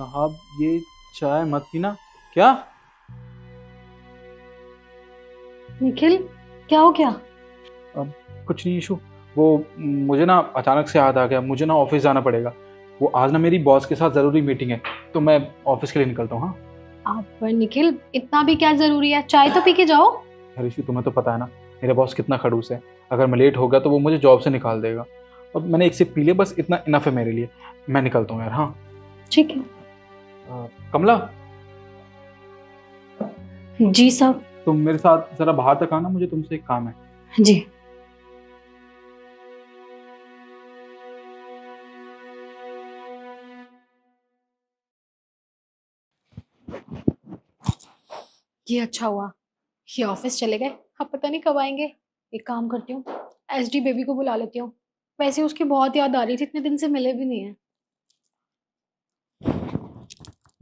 साहब ये चाय मत पीना। क्या? निखिल, क्या हो गया? अब कुछ नहीं इशू। वो मुझे ना अचानक से याद आ गया, मुझे ना ऑफिस जाना पड़ेगा। वो आज ना मेरी बॉस के साथ ज़रूरी मीटिंग है, तो मैं ऑफिस के लिए निकलता हूँ। हाँ आप पर निखिल, इतना भी क्या जरूरी है? चाय तो पी के जाओ। यार इशू, तुम्हें तो पता है ना मेरे बॉस कितना खड़ूस है। अगर मैं लेट हो गया तो वो मुझे जॉब से निकाल देगा। अब मैंने एक सिप पी लिया, बस इतना इनफ है मेरे लिए। मैं निकलता हूँ यार। हाँ ठीक है। कमला, जी साहब। तुम मेरे साथ ज़रा बाहर तक आना, मुझे तुमसे एक काम है। जी। ये अच्छा हुआ, ये ऑफिस चले गए। अब पता नहीं कब आएंगे। एक काम करती हूँ, एसडी बेबी को बुला लेती हूँ। वैसे उसकी बहुत याद आ रही थी, इतने दिन से मिले भी नहीं है।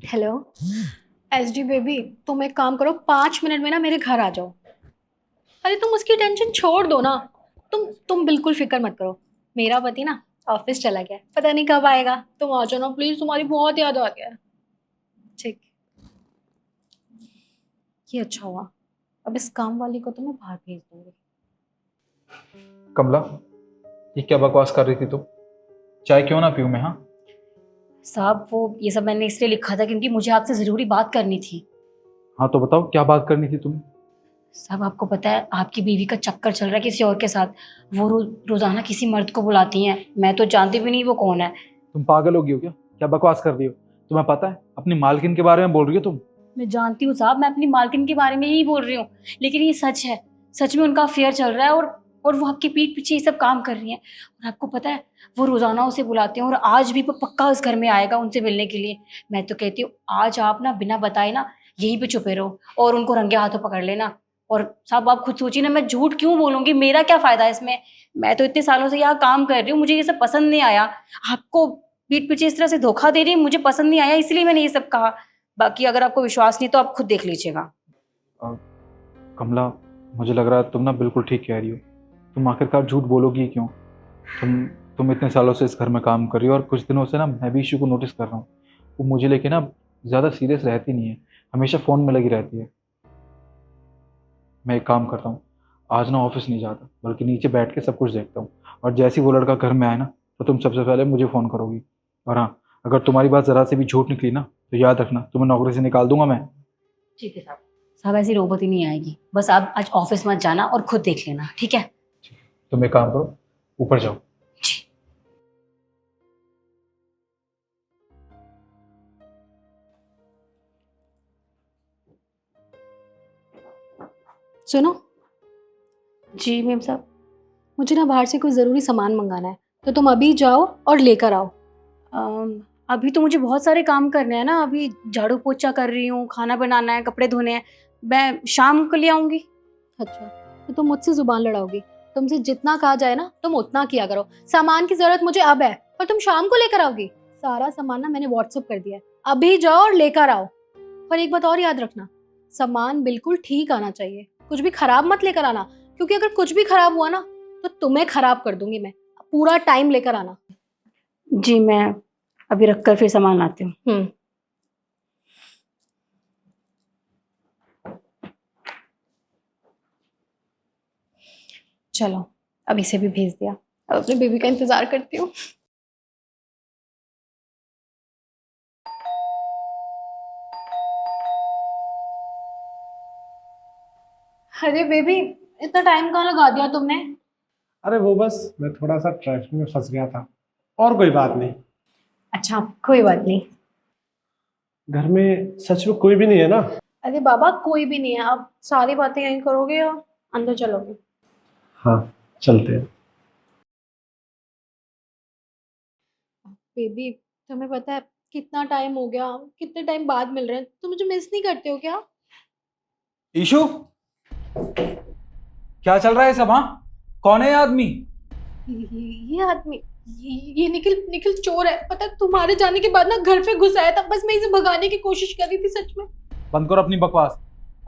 हेलो एसडी बेबी, तुम एक काम करो, 5 मिनट में ना मेरे घर आ जाओ। अरे तुम उसकी टेंशन छोड़ दो ना। तुम बिल्कुल फिक्र मत करो। मेरा पति ना ऑफिस चला गया है, पता नहीं कब आएगा। तुम आ जाओ ना प्लीज, तुम्हारी बहुत याद आ गया है। ठीक। ये अच्छा हुआ, अब इस काम वाली को तो मैं बाहर भेज दूंगी। कमला, ये क्या बकवास कर रही थी तुम? चाय क्यों ना पीऊँ मैं? हाँ साहब, वो ये सब मैंने इसलिए लिखा था क्योंकि मुझे आपसे ज़रूरी बात करनी थी। हाँ तो बताओ क्या बात करनी थी तुम्हें? साहब, आपको पता है आपकी बीवी का चक्कर चल रहा है किसी और के साथ। वो रोज़ाना किसी मर्द को बुलाती हैं, मैं तो जानती भी नहीं वो कौन है। तुम पागल हो गई हो क्या? क्या बकवास कर रही हो? तुम्हें पता है अपनी मालकिन के बारे में बोल रही हो तुम? मैं जानती हूँ साहब, मैं अपनी मालकिन के बारे में ही बोल रही हूँ। लेकिन ये सच है, सच में उनका अफेयर चल रहा है। और वो आपकी पीठ पीछे ये सब काम कर रही हैं। और आपको पता है वो रोजाना उसे बुलाते हैं, और आज भी वो पक्का उस घर में आएगा उनसे मिलने के लिए। मैं तो कहती हूँ आज आप ना बिना बताए ना यहीं पे छुपे रहो और उनको रंगे हाथों पकड़ लेना। और साहब आप खुद सोचिए ना, मैं झूठ क्यों बोलूंगी? मेरा क्या फायदा है इसमें? मैं तो इतने सालों से यहाँ काम कर रही हूँ, मुझे ये सब पसंद नहीं आया। आपको पीठ पीछे इस तरह से धोखा दे रही है, मुझे पसंद नहीं आया, इसलिए मैंने ये सब कहा। बाकी अगर आपको विश्वास नहीं तो आप खुद देख लीजिएगा। अ, कमला, मुझे लग रहा है तुम ना बिल्कुल ठीक कह रही हो। तुम आखिरकार झूठ बोलोगी क्यों? तुम तुम इतने सालों से इस घर में काम कर रही हो, और कुछ दिनों से ना मैं भी इशू को नोटिस कर रहा हूँ। वो मुझे लेके ना ज़्यादा सीरियस रहती नहीं है, हमेशा फ़ोन में लगी रहती है। मैं एक काम करता हूँ, आज ना ऑफिस नहीं जाता, बल्कि नीचे बैठ के सब कुछ देखता हूँ। और जैसे ही वो लड़का घर में आए ना, तो तुम सबसे पहले मुझे फ़ोन करोगी। और हाँ, अगर तुम्हारी बात ज़रा से भी झूठ निकली ना, तो याद रखना तुम्हें नौकरी से निकाल दूंगा मैं। ठीक है साहब। साहब ऐसी नौबत ही नहीं आएगी, बस आप आज ऑफिस मत जाना और खुद देख लेना, ठीक है? तुम एक काम करो, ऊपर जाओ। जी। सुनो। जी मैम साहब, मुझे ना बाहर से कोई ज़रूरी सामान मंगाना है, तो तुम अभी जाओ और लेकर आओ। अभी तो मुझे बहुत सारे काम करने हैं ना, अभी झाड़ू पोछा कर रही हूँ, खाना बनाना है, कपड़े धोने हैं। मैं शाम को ले आऊँगी। अच्छा, तो तुम मुझसे जुबान लड़ाओगी? तुमसे जितना कहा जाए ना तुम उतना किया करो। सामान की जरूरत मुझे अब है और तुम शाम को लेकर आओगी। सारा सामान ना मैंने व्हाट्सएप कर दिया है, अभी जाओ और लेकर आओ। पर एक बात और याद रखना, सामान बिल्कुल ठीक आना चाहिए, कुछ भी खराब मत लेकर आना। क्योंकि अगर कुछ भी खराब हुआ ना तो तुम्हें खराब कर दूंगी मैं। पूरा टाइम लेकर आना। जी, मैं अभी रख कर फिर सामान लाती हूँ। चलो, अब इसे भी भेज दिया। अब अपने बेबी का इंतजार करती हूँ। अरे बेबी, इतना टाइम कहाँ लगा दिया तुमने? अरे वो बस मैं थोड़ा सा ट्रैफिक में फंस गया था, और कोई बात नहीं। अच्छा, कोई बात नहीं। घर में सच में कोई भी नहीं है ना? अरे बाबा, कोई भी नहीं है। अब सारी बातें यहीं करोगे या अंदर चलोगे? हाँ, चलते हैं। बेबी, तुम्हें पता है कितना टाइम हो गया, हम कितने टाइम बाद मिल रहे हैं। तुम मुझे मिस नहीं करते हो क्या? ईशू, क्या चल रहा है सब? हाँ, कौन है ये आदमी? ये आदमी, ये निखिल निखिल चोर है। पता है तुम्हारे जाने के बाद ना घर पे घुस आया था, बस मैं इसे भगाने की कोशिश कर रही थी सच में। बंद करो अपनी बकवास।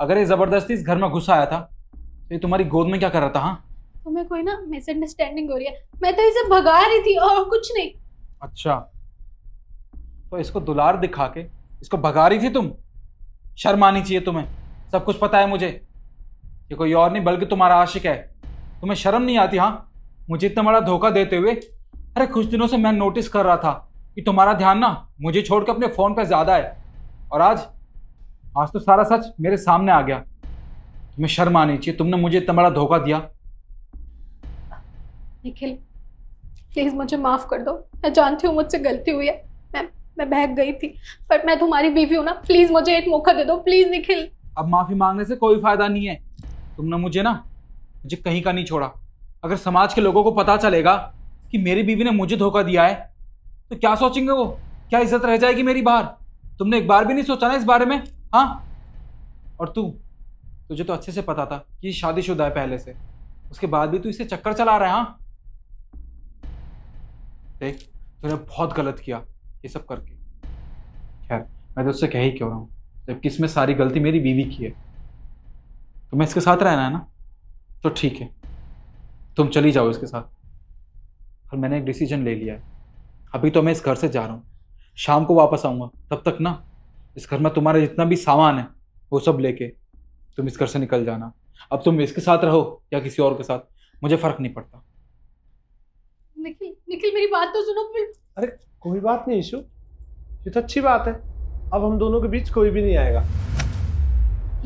अगर ये जबरदस्ती इस घर में घुस आया था तो ये तुम्हारी गोद में क्या कर रहा था? हाँ तुम्हें कोई ना मिसअंडरस्टैंडिंग हो रही है। मैं तो इसे भगा रही थी और कुछ नहीं। अच्छा, तो इसको दुलार दिखा के इसको भगा रही थी तुम। शर्म आनी चाहिए तुम्हें, सब कुछ पता है मुझे। ये कोई और नहीं बल्कि तुम्हारा आशिक है। तुम्हें शर्म नहीं आती? हाँ, मुझे इतना बड़ा धोखा देते हुए। अरे कुछ दिनों से मैं नोटिस कर रहा था कि तुम्हारा ध्यान ना मुझे छोड़ के अपने फोन पे ज्यादा है, और आज तो सारा सच मेरे सामने आ गया। तुम्हें शर्म आनी चाहिए, तुमने मुझे इतना बड़ा धोखा दिया। निखिल प्लीज मुझे माफ कर दो, मैं जानती हूँ मुझसे गलती हुई है, मैं बहक गई थी, पर मैं तुम्हारी बीवी हूँ ना, प्लीज मुझे एक मौका दे दो प्लीज निखिल। अब माफी मांगने से कोई फायदा नहीं है। तुमने मुझे कहीं का नहीं छोड़ा। अगर समाज के लोगों को पता चलेगा कि मेरी बीवी ने मुझे धोखा दिया है तो क्या सोचेंगे वो? क्या इज्जत रह जाएगी मेरी बाहर? तुमने एक बार भी नहीं सोचा ना इस बारे में? हाँ, और तुझे तो अच्छे से पता था कि शादीशुदा है पहले से, उसके बाद भी तू इसे चक्कर चला रहा है। हाँ देख, तूने बहुत गलत किया ये सब करके। खैर, मैं तो उससे कह ही क्यों रहा हूँ जबकि इसमें सारी गलती मेरी बीवी की है। तुम्हें इसके साथ रहना है ना, तो ठीक है, तुम चली जाओ इसके साथ। और मैंने एक डिसीजन ले लिया है। अभी तो मैं इस घर से जा रहा हूँ, शाम को वापस आऊँगा। तब तक ना इस घर में तुम्हारा जितना भी सामान है वो सब लेके तुम इस घर से निकल जाना। अब तुम इसके साथ रहो या किसी और के साथ, मुझे फर्क नहीं पड़ता। निखिल निखिल मेरी बात तो सुनो। अरे कोई बात नहीं ईशु, ये तो अच्छी बात है। अब हम दोनों के बीच कोई भी नहीं आएगा।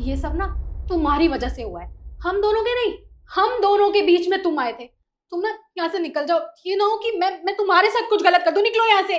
ये सब ना तुम्हारी वजह से हुआ है, हम दोनों के नहीं, हम दोनों के बीच में तुम आए थे। तुम ना यहाँ से निकल जाओ, ये ना हो कि मैं तुम्हारे साथ कुछ गलत कर दूं। निकलो यहाँ से।